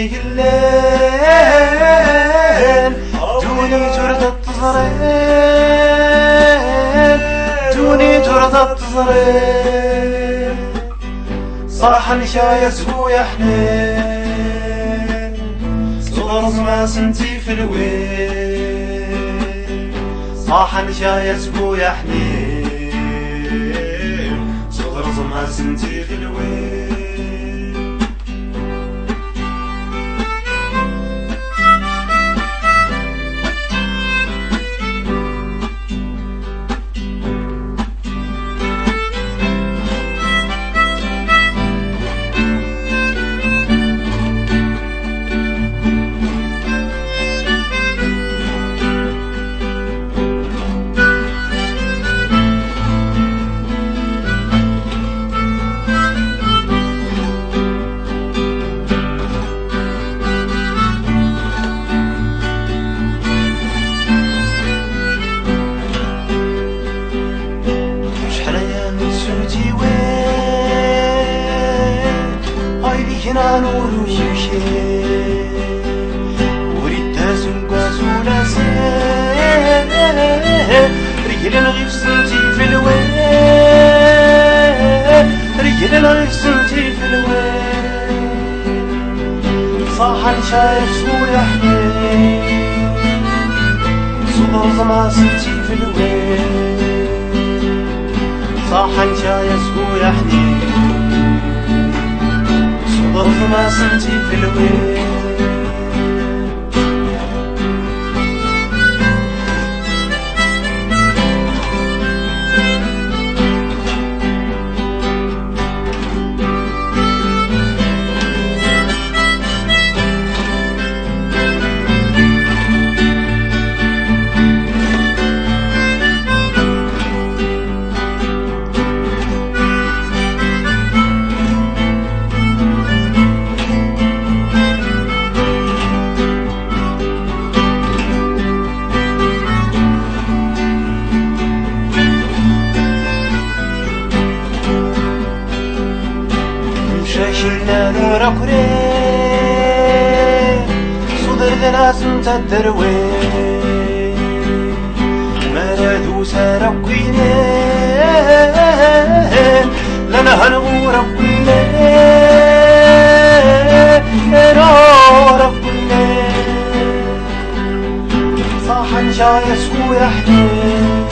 في الليل دوني جردة تزرين دوني جردة تزرين صاح نشايس هو يا حنين صغر ما سنتي في الويل صاح نشايس هو يا حنين صغر ما سنتي في الويل كنا نور يمشي وريد سنقا سولا سين رجل غيف سنتي في الوين رجل غيف سنتي في الوين صاحا شايف سويا حنين صدر زما سنتي في الوين صاحا شايف سويا حنين ظرف ما سنتي في الويل شاشينا نورا كوري صدر لازم تدروي مرادو سارقيني لنا هنغورا كلي نورا كلي صاحا جاي سويا حنين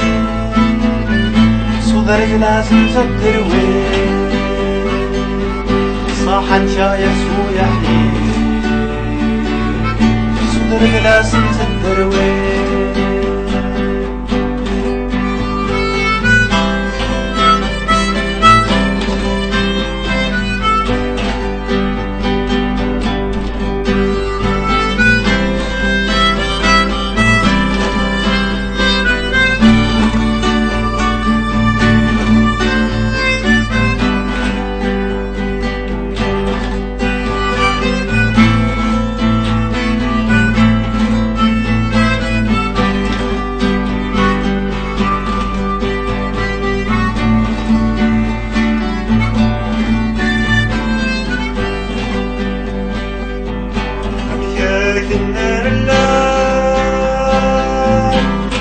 صدر لازم تدروي صاحا شايس ويا حنين صدر بلاسم تدروي النار الليل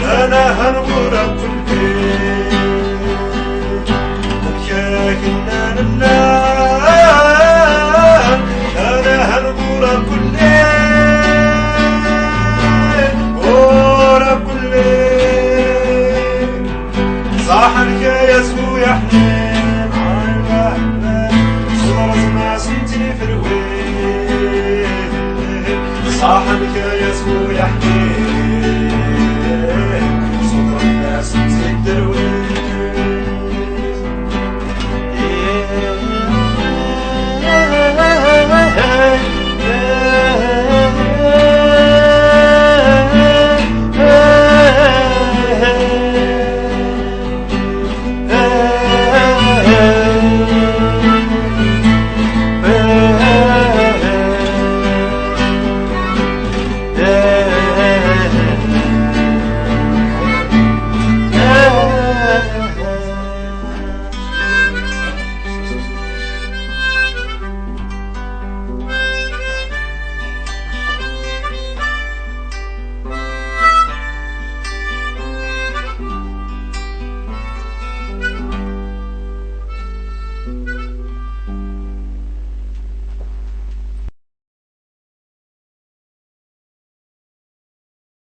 أنا هنغورا كل بكياك النار الليل أنا هنغورا كل غورا كل صاحبك يسهو يا حنين صدر ما سنتي في الويل صاحبك يسهو يا حنين